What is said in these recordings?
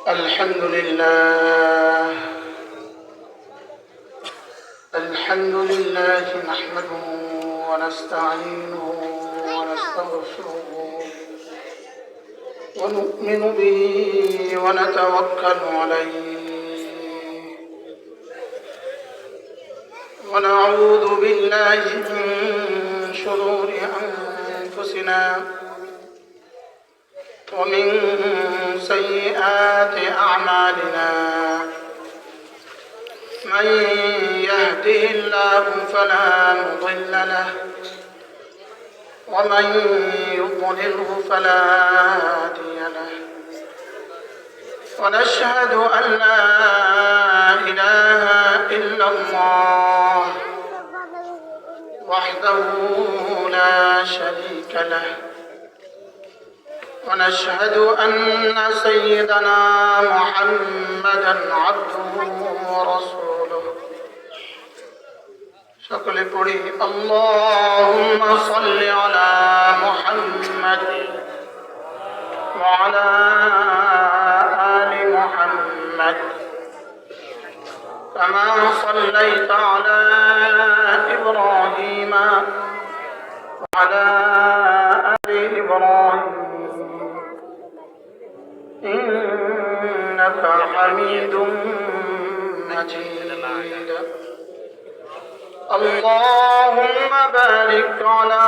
الحمد لله نحمده ونستعينه ونستغفره ونؤمن به ونتوكل عليه ونعوذ بالله من شرور أنفسنا ومن سيئات أعمالنا من يهده الله فلا مضل له ومن يضلله فلا هادي له ونشهد أن لا إله إلا الله وحده لا شريك له ونشهد أن سيدنا محمدا عبده ورسوله সকলে পড়ি اللهم صل على محمد وعلى آل محمد كما صليت على إبراهيم وعلى آل إبراهيم إنك حميد مجيد اللهم بارك على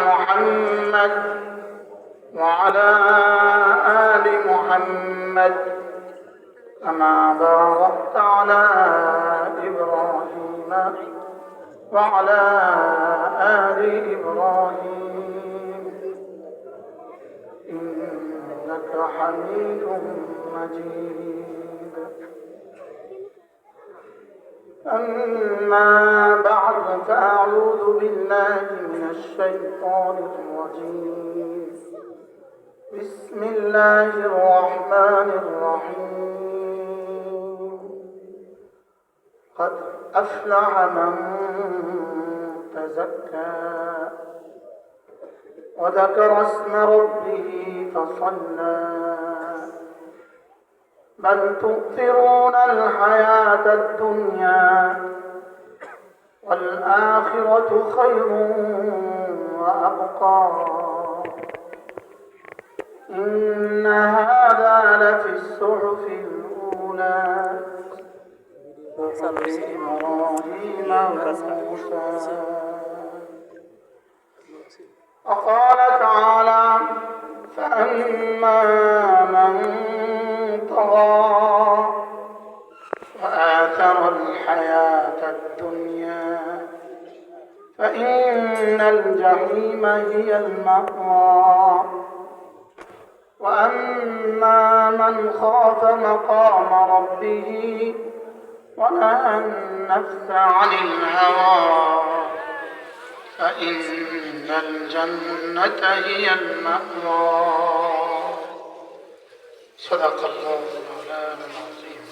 محمد وعلى آل محمد كما باركت على إبراهيم وعلى آل إبراهيم إنك حميد مجيد أما بعد فأعوذ بالله من الشيطان الرجيم بسم الله الرحمن الرحيم قد أفلح من تزكى وذكر اسم ربه فصلى بل تؤثرون الحياة الدنيا والآخرة خير وأبقى إن هذا لفي الصحف الأولى صحف إبراهيم وموسى وقال تعالى فأما من طغى وآثر الحياة الدنيا فإن الجحيم هي المأوى وأما من خاف مقام ربه ونهى النفس عن الهوى فإن الجنة هي المأوى صدق الله مولانا العظيم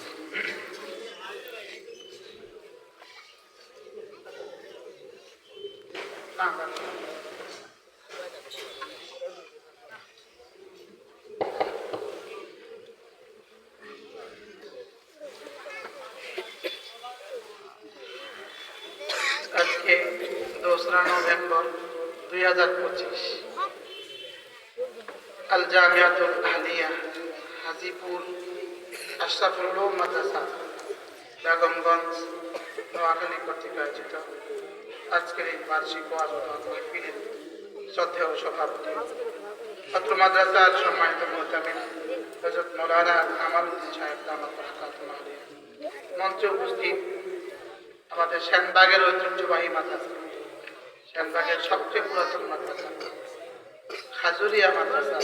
আজকে 2 নভেম্বর 2025 আল জামিয়াতুল আহলিয়া হাজিপুর আশরাফুল উলুম মাদ্রাসা বেগমগঞ্জ নোয়াখালী কর্তৃক আয়োজিত আজকের এই বার্ষিক ওয়াজ মাহফিলের শ্রদ্ধেয় সভাপতি ছাত্র মাদ্রাসার সম্মানিত মুহতামিম হযরত মাওলানা কামালউদ্দিন সাহেব দামাত বরকাতুহু আলাইহি মঞ্চে উপস্থিত আমাদের সেনবাগের ঐতিহ্যবাহী মাদ্রাসা সেনবাগের সবচেয়ে পুরাতন মাদ্রাসা খাজুরিয়া মাদ্রাসা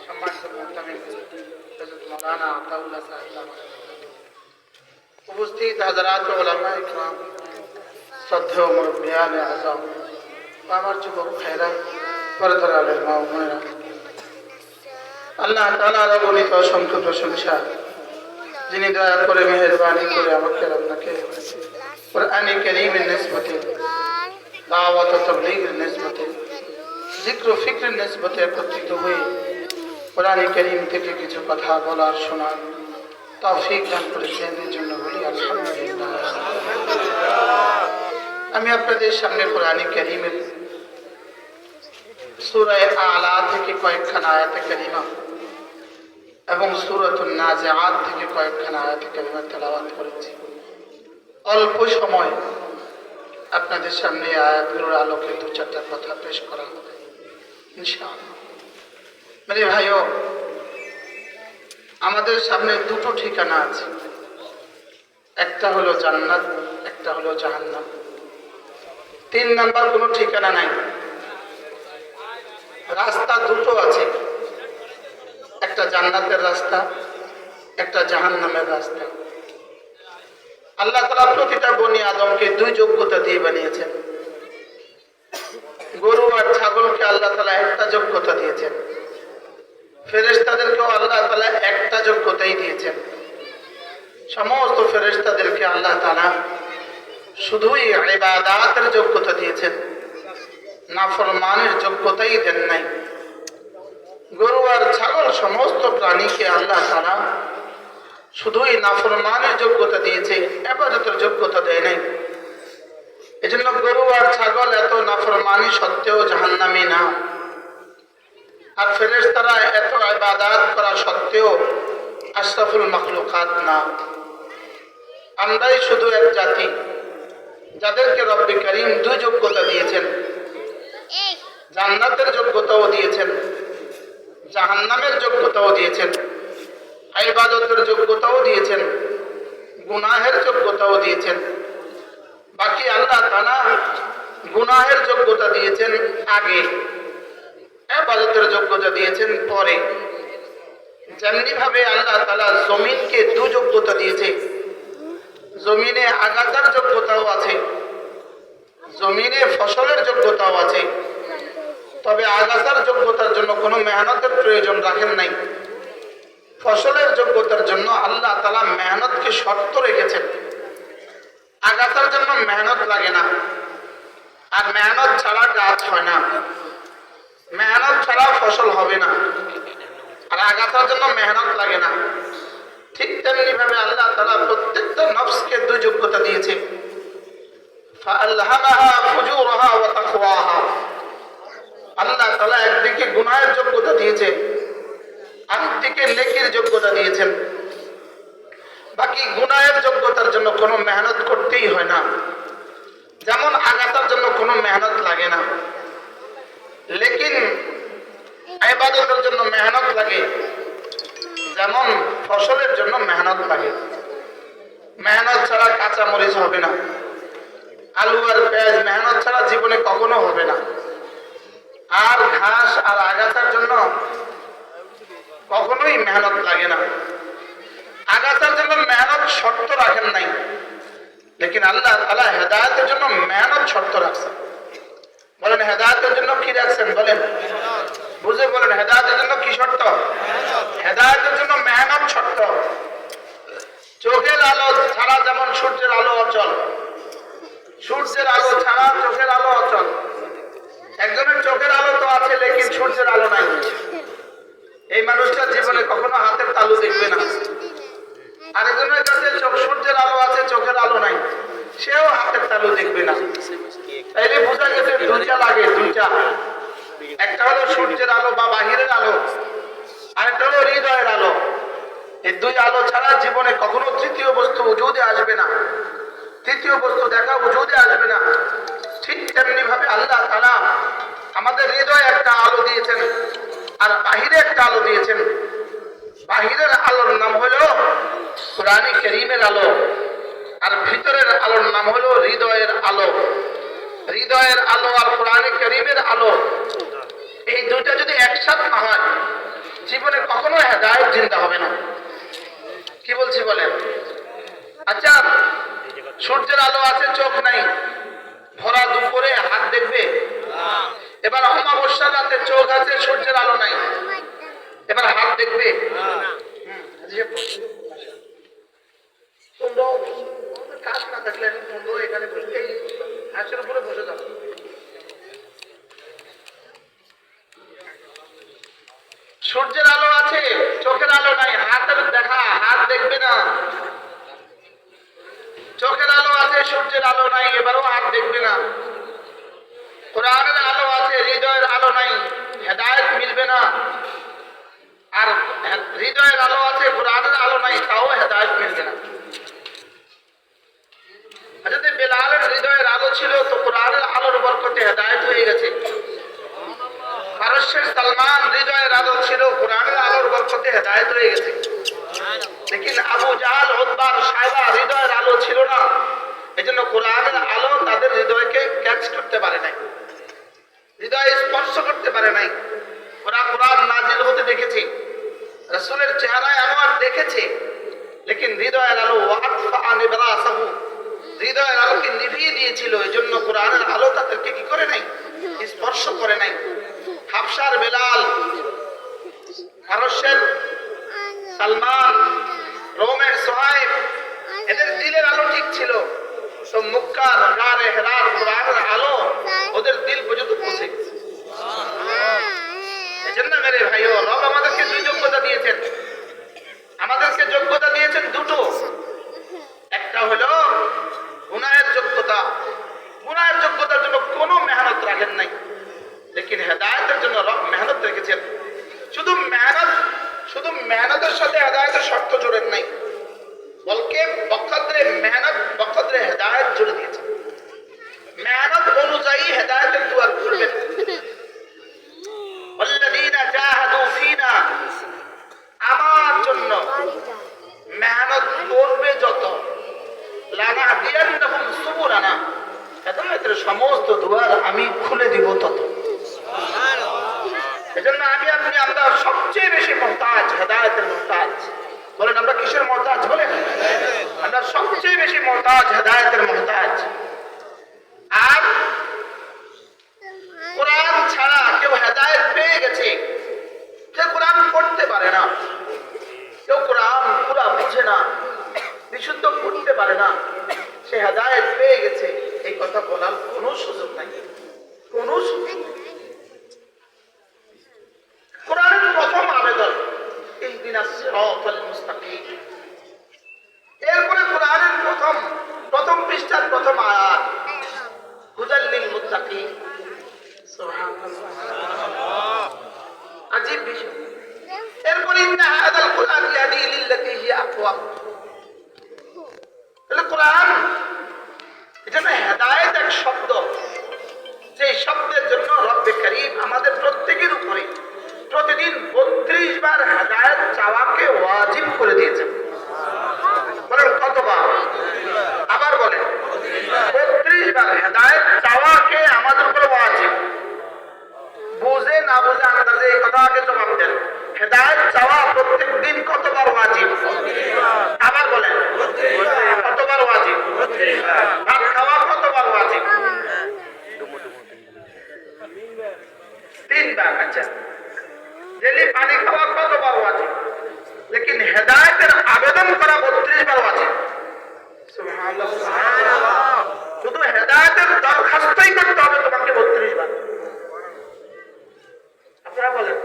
সম্মানিত মুহতামিম হযরত মাওলানা আতাউল্লাহ সাহেব দামাত উপস্থিত হযরত উলামা ইকরাম শ্রদ্ধেয় মুরব্বিয়ানে আযম আমার যুবক ভাইরা পরদার আলের মা ও বোনেরা আল্লাহ তাআলার অগণিত অসংখ্য প্রশংসা যিনি দয়া করে মেহেরবানি করে আমাকে আপনাকে কুরআনে কারীমের নিসবতে দাওয়াত ও তাবলীগের নিসবতে জিক্র ও ফিক্রের নিসবতে একত্রিত হয়ে কুরআনে কারীম থেকে কিছু কথা বলার শোনার তৌফিক দান করেছেন, এর জন্য বলি আলহামদুলিল্লাহ। আমি আপনাদের সামনে কোরআনে কারীমের সূরা আলা থেকে কয়েকখানা আয়াতে কারিমা এবং সূরাতুন নাজিআত থেকে কয়েকখানা আয়াতে কারিমা তেলাওয়াত করেছি। অল্প সময় আপনাদের সামনে আয়াতগুলোর আলোকে দু চারটা কথা পেশ করা হবে ইনশাআল্লাহ। মেরে ভাইও, আমাদের সামনে দুটো ঠিকানা আছে, একটা হলো জান্নাত, একটা হলো জাহান্নাম। 3 নাম্বার কোনো ঠিকানা নাই। রাস্তা দুটো আছে, একটা জান্নাতের রাস্তা, একটা জাহান্নামের রাস্তা। আল্লাহ তাআলা প্রতিটা বনি আদমকে 2 যোগ্যতা দিয়ে বানিয়েছেন। গরু আর ছাগলকে আল্লাহ তাআলা একটা যোগ্যতা দিয়েছেন, ফেরেশতাদেরকেও আল্লাহ তাআলা একটা যোগ্যতাই দিয়েছেন। সমস্ত ফেরেশতাদেরকে আল্লাহ তাআলা শুধুই ইবাদতের যোগ্যতা দিয়েছেন, নাফরমানের যোগ্যতাই দেন নাই। গরু আর ছাগল সমস্ত প্রাণীকে আল্লাহ তাআলা শুধুই নাফরমানের যোগ্যতা দিয়েছে, ইবাদতের যোগ্যতা দেয় নাই। এজন্য গরু আর ছাগল এত নাফরমানি সত্ত্বেও জাহান্নামী না, আর ফেরেশতারা এত ইবাদত করা সত্ত্বেও আশরাফুল মাখলুকাত না। আমরাই শুধু এক জাতি যাদেরকে রব্বে কারীম 2 যোগ্যতা দিয়েছেন, জান্নাতের যোগ্যতাও দিয়েছেন, জাহান্নামের যোগ্যতাও দিয়েছেন, ইবাদতের যোগ্যতাও দিয়েছেন, গুনাহের যোগ্যতাও দিয়েছেন। বাকি আল্লাহ তাআলা গুনাহের যোগ্যতা দিয়েছেন আগে, ইবাদতের যোগ্যতা দিয়েছেন পরে। যেমনি ভাবে আল্লাহ তাআলা জমিনকে 2 যোগ্যতা দিয়েছে, জমিনে আগাছার যোগ্যতাও আছে, জমিনে ফসলের যোগ্যতাও আছে। তবে আগাছার যোগ্যতার জন্য কোনো মেহনতের প্রয়োজন রাখেন নাই। ফসলের যোগ্যতার জন্য আল্লাহ তাআলা মেহনতকে শর্ত রেখেছেন। আগাছার জন্য মেহনত লাগে না, আর মেহনত ছাড়া গাছ হয় না, মেহনত ছাড়া ফসল হবে না, আর আগাছার জন্য মেহনত লাগে না। ঠিক তেমনি ভাবে আল্লাহ তাআলা প্রত্যেকটা নফসকে 2 যোগ্যতা দিয়েছে। ফাআলহামাহা ফুজুরাহা ওয়া তাকওয়াহা। আল্লাহ তাআলা একদিকে গুনাহের যোগ্যতা দিয়েছে, আরেকদিকে নেকির যোগ্যতা দিয়েছেন। বাকি গুনাহের যোগ্যতার জন্য কোনো মেহনত করতেই হয় না, যেমন আগাছার জন্য কোনো মেহনত লাগে না। লেকিন ইবাদতের জন্য মেহনত লাগে, যেমন ফসলের জন্য মেহনত লাগে। মেহনত ছাড়া কাঁচা মরিচ হবে না, আলু আর পেঁয়াজ মেহনত ছাড়া জীবনে কখনো হবে না। আর ঘাস আর আগাছার জন্য কখনোই মেহনত লাগে না। আগাছার জন্য মেহনত শর্ত রাখেন নাই, লেকিন আল্লাহ তাআলা হেদায়েতের জন্য মেহনত শর্ত রাখছেন। বলেন হেদায়েতের জন্য কি রাখছেন? বলেন, বুঝে বলেন, হেদায়েতের জন্য কি শর্ত? হেদায়েতের জন্য মেহনত শর্ত। চোখের আলো ছাড়া যেমন সূর্যের আলো অচল, সূর্যের আলো ছাড়া চোখের আলো অচল। একজনের চোখের আলো তো আছে, লেকিন সূর্যের আলো নাই। এই মানুষটা জীবনে কখনো হাতের তালু দেখবে না। আরেকজনের কাছে সূর্যের আলো আছে, চোখের আলো নাই, সেও হাতের তালু দেখবে না। তাইলে বোঝা গেছে 2টা লাগে, 2টা। একটা হলো সূর্যের আলো বা বাহিরের আলো, আরেকটা হলো হৃদয়ের আলো। এই 2 আলো ছাড়া জীবনে কখনো তৃতীয় বস্তু উজুদে আসবে না, তৃতীয় বস্তু দেখা উজুদে আসবে না। ঠিক তেমনি ভাবে আল্লাহ তাআলা আমাদের হৃদয়ে একটা আলো দিয়েছেন, আর বাহিরে একটা আলো দিয়েছেন। বাহিরের আলোর নাম হলো কোরআনে কারীমের আলো, আর ভিতরের আলোর নাম হলো হৃদয়ের আলো। হৃদয়ের আলো আর কোরআনে কারীমের আলো, এই 2টা যদি একসাথে না হয়, জীবনে কখনো হেদায়েত জিন্দা হবে না। কি বলছি বলেন? আচ্ছা, সূর্যের আলো আছে, চোখ নাই, ভরা দুপুরে হাত দেখবে? এবার অমাবস্যার রাতে চোখ আছে, সূর্যের আলো নাই, এবার হাত দেখবে? কাজ না থাকলে এখানে হাঁসের উপরে বসে যাবো। সূর্যের আলো আছে, চোখের আলো নাই। হাতের দেখা, হাত দেখবে না। চোখের আলো আছে, সূর্যের আলো নাই, এবারও হাত দেখবে না। কোরআনের আলো আছে, হৃদয়ের আলো নাই, হেদায়েত মিলবে না। আর হৃদয়ের আলো আছে, কোরআনের আলো নাই, তাও হেদায়েত মিলবে না। যদি বেলালের হৃদয়ের আলো ছিল, তো কোরআনের আলোর বরকতে হেদায়েত হয়ে গেছে। পারস্যের সালমান হৃদয়ের আলো ছিল, কোরআনের আলোর বরকতে হেদায়েত হয়ে গেছে। লেকিন আবু জাহাল, উতবা, সাইবা হৃদয়ের আলো ছিল না, এজন্য কোরআনের আলো তাদের হৃদয়কে ক্যাচ করতে পারে নাই, হৃদয় স্পর্শ করতে পারে নাই। ওরা কোরআন নাজিল হতে দেখেছে, রাসূলের চেহারায় আনোয়ার দেখেছে, লেকিন হৃদয়ের আলো ওয়াতফা নিবরাসাহু, হৃদয়ের আলোকে নিভিয়ে দিয়েছিল। এজন্য কোরআনের আলো তাদেরকে কি করে নাই, স্পর্শ করে নাই। হাবশার বেলাল, পারস্যের সালমান, রোমের সোহাইব, এদের দিলের আলো ঠিক ছিল, তো মক্কার গারে হেরার কোরআনের আলো ওদের দিল পর্যন্ত পৌঁছে গেছে। এজন্য মেরে ভাইও, রব আমাদেরকে দুই যোগ্যতা দিয়েছেন, আমাদেরকে যোগ্যতা দিয়েছেন দুটো। একটা হলো গুনাহের যোগ্যতা, গুনাহের যোগ্যতার জন্য কোনো মেহনত রাখেন নাই, লেকিন হেদায়েতের জন্য রব মেহনত রেখেছেন। শুধু মেহনতের সাথে হেদায়েতের শর্ত জোড়েন নাই, বলকে বকদরে মেহনত বকদরে হেদায়েত জুড়ে দিয়েছেন। মেহনত অনুযায়ী হেদায়েতের দুয়ার খুলবেন। আল্লাযীনা জাহাদু ফীনা, আমার জন্য মেহনত করবে যত, লানাহদিয়ান্নাহুম সুবুলানা, হেদায়েতের সমস্ত দুয়ার আমি খুলে দিব তত। এজন্য আমরা সবচেয়ে বেশি মুহতাজ, হেদায়েতের মুহতাজ। বলেন আমরা কিসের মুহতাজ? বলেন আমরা সবচেয়ে বেশি মুহতাজ, হেদায়েতের মুহতাজ। আর কোরআন ছাড়া কেউ হেদায়েত পেয়ে গেছে, কেউ কোরআন পড়তে পারে না, কেউ কোরআন পুরা বুঝে না, বিশুদ্ধ পড়তে পারে না, সে হেদায়েত পেয়ে গেছে, এই কথা বলার কোনো সুযোগ নাই, কোনো সুযোগ নাই। কোরআনের প্রথম আবেদন ইহদিনাস সিরাতাল মুস্তাকিম। এরপরে কোরআনের প্রথম পৃষ্ঠার প্রথম আয়াত হুদাল লিল মুত্তাকিন। সুবহানাল্লাহ, আজীব বিষয়। এরপরে ইন্না হাযাল কুরআন ইয়াহদি লিল্লাতী হিয়া আকওয়াম। তাহলে কোরআন এটা হেদায়েত এক শব্দ, যে শব্দের জন্য রব্বে কারীম আমাদের প্রত্যেকের উপরে প্রতিদিন 32 বার হেদায়েত চাওয়াকে ওয়াজিব করে দিয়েছেন। বলেন কতবার? আবার বলেন 32 বার হেদায়েত চাওয়াকে আমাদের উপরে ওয়াজিব। বুঝে না বুঝে আন্দাজে এই কথাকে জবাব দেন। হেদায়েত চাওয়া প্রত্যেকদিন কতবার ওয়াজিব? আবার বলেন কতবার ওয়াজিব? ভাত খাওয়া কতবার ওয়াজিব? 3 বার। আচ্ছা, ডেলি পানি খাওয়া কতবার ওয়াজিব? লেকিন হেদায়েতের আবেদন করা 32 বার ওয়াজিব। সুবহানাল্লাহ, শুধু হেদায়েতের দরখাস্তই করতে হবে তোমাকে 32 বার। আপনারা বলেন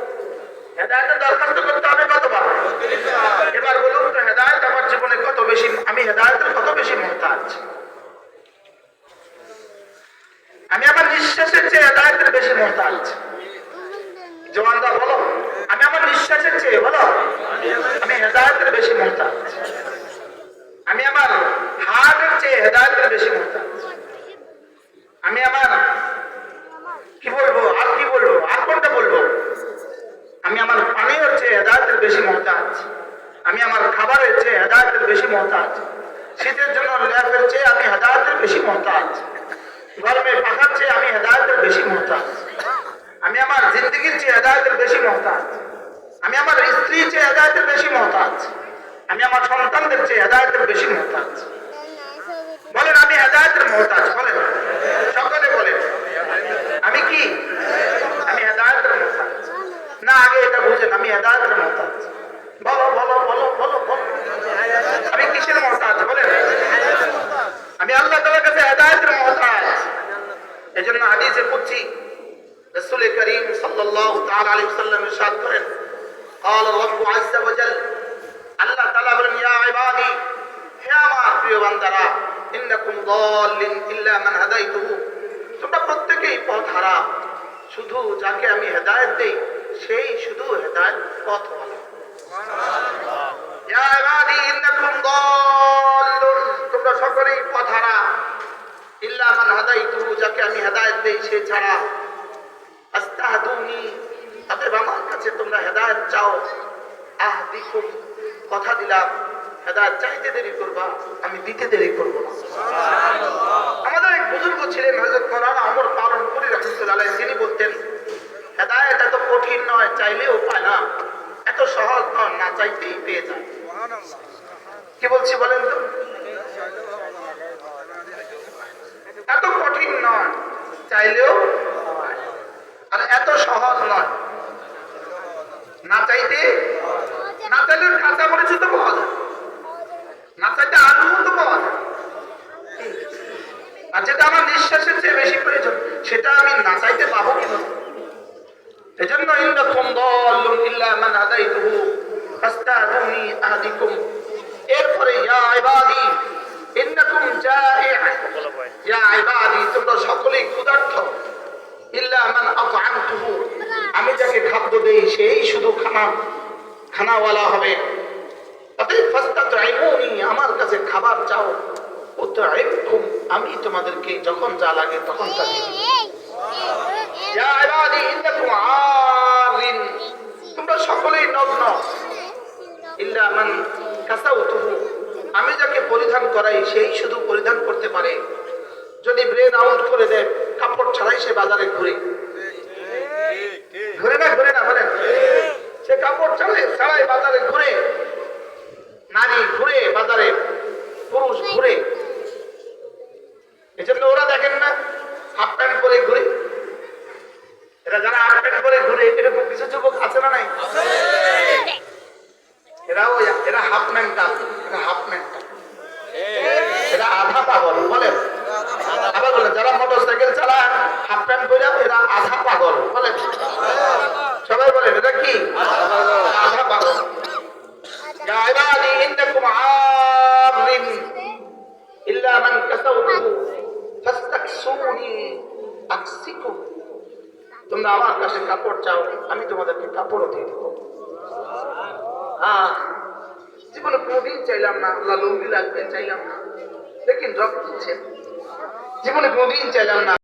হেদায়েতের দরখাস্ত করতে হবে কতবার? 32 বার। এবার বলুন তো হেদায়েত আমার জীবনে কত বেশি, আমি হেদায়েতের কত বেশি মুহতাজ? আমি আমার নিঃশ্বাসের চেয়ে হেদায়েতের বেশি মুহতাজ। জওয়ানরা বলো, আমি আমার নিঃশ্বাসের চেয়ে, বলো আমি হেদায়েতের বেশি মুহতাজ। আমি আমার হার্টের চেয়ে হেদায়েতের বেশি মুহতাজ। আমি আমার কি বলবো, আর কি বলবো, আর কোনটা বলবো? আমি আমার পানীয়ের চেয়ে হেদায়েতের বেশি মুহতাজ। আমি আমার খাবারের চেয়ে হেদায়েতের বেশি মুহতাজ। শীতের জন্য ল্যাপের চেয়ে আমি হেদায়েতের বেশি মুহতাজ। গরমে পাখার চেয়ে আমি হেদায়েতের বেশি মুহতাজ। আমি আমার জিন্দগির চেয়ে হেদায়েতের বেশি মুহতাজ। আমি আমার স্ত্রীর চেয়ে হেদায়েতের বেশি মুহতাজ। আমি আমার সন্তানদের চেয়ে হেদায়েতের বেশি মুহতাজ। বলেন আমি হেদায়েতের মুহতাজ। বলেন সকলে বলেন আমি কি? আমি হেদায়েতের মুহতাজ। না, আগে এটা বুঝেন আমি হেদায়েতের মুহতাজ। বলো বলো বলো বলো বলো আমি কিসের মুহতাজ? বলেন আমি আল্লাহ তাআলার কাছে হেদায়েতের মুহতাজ। এজন্য হাদিসে কুদসি রাসূল করিম সাল্লাল্লাহু তাআলা আলাইহি ওয়াসাল্লাম ইরশাদ করেন, قال الرب عز وجل আল্লাহ তাআলা বলেন ইয়া ইবাদি হে আমার প্রিয় বান্দারা ইন্নাকুম দাল্লিন ইল্লা মান হাদাইতুহু তোমরা প্রত্যেকেই পথহারা শুধু যাকে আমি হেদায়েত দেই সেই শুধু হেদায়েত পথওয়ালা সুবহানাল্লাহ ইয়া ইবাদি ইন্নাকুম দাল্লুন তোমরা সকলেই পথহারা ইল্লা মান হাদাইতুহু যাকে আমি হেদায়েত দেই সে ছাড়া আস্তাহদুনি অতএব আমার কাছে তোমরা হেদায়েত চাও আহদিকুম কথা দিলাম হেদায়েত চাইতে দেরি করবা আমি দিতে দেরি করব না সুবহানাল্লাহ আমাদের এক বুজুর্গ ছিলেন হযরত মাওলানা ওমর পালনপুরি রাহমাতুল্লাহ আলাইহি তিনি বলতেন হেদায়েত এত কঠিন নয় চাইলেও পায় না এত সহজ নয় না চাইতেই পেয়ে যায় সুবহানাল্লাহ কি বলছি বলেন তো এত কঠিন নয় চাইলেও আর এত সহজ নয় না চাইতে না চাইলে কাঁচা মরিচ তো পাওয়া যায় না চাইতে আলু তো পাওয়া যায় আর যেটা আমার নিঃশ্বাসের চেয়ে বেশি প্রয়োজন সেটা আমি না চাইতে পাবো কিনা এজন্য ইন্নাকুম দাল্লুন ইল্লা মান হাদাইতুহু ফাস্তাহদুনি আহদিকুম এরপরে ইয়া ইবাদি ইন্নাকুম জাই' ইয়া ইবাদি তোমরা সকলেই ক্ষুধার্ত ইল্লা মান আত'আমতুহু আমি যাকে খাদ্য দেই সেই শুধু খানাওয়ালা হবে অতএব ফাস্তাত'ইমুনি আমার কাছে খাবার চাও উত'ইমকুম আমি তোমাদেরকে যখন যা লাগে তখন তা দিই ইয়া ইবাদি ইন্নাকুম আরিন তোমরা সকলেই নগ্ন ইল্লা মান কাসাউতুহু আমি যাকে পরিধান করাই সেই শুধু পরিধান করতে পারে যদি ব্রেন আউট করে দেয় কাপড় ছাড়াই সে বাজারে ঘুরে ঘুরে না বলেন সে কাপড় ছাড়াই বাজারে ঘুরে নারী ঘুরে বাজারে পুরুষ ঘুরে এজন্য ওরা দেখেন না হাফ প্যান্ট পরে ঘুরে এরা যারা হাফ প্যান্ট পরে ঘুরে এরকম কিছু যুবক আছে না নাই এরা হাফ মেন্টাল এরা আধা পাগল বলেন আবার বলেন যারা মোটরসাইকেল চালায় হাফ প্যান্ট পরে এরা আধা পাগল বলেন সবাই বলেন এটা কি আধা পাগল ইয়া ইবাদি ইন্নাকুম আরিন ইল্লা মান কাসাউতুহু ফাস্তাকসুনি আকসিকুম তোমরা আমার কাছে কাপড় চাও আমি তোমাদেরকে কাপড়ও দিয়ে দেব জীবনে কোনোদিন চাইলাম না আল্লাহ লুঙ্গি লাগবে চাইলাম না লেকিন রব দিচ্ছেন জীবনে কোনোদিন চাইলাম না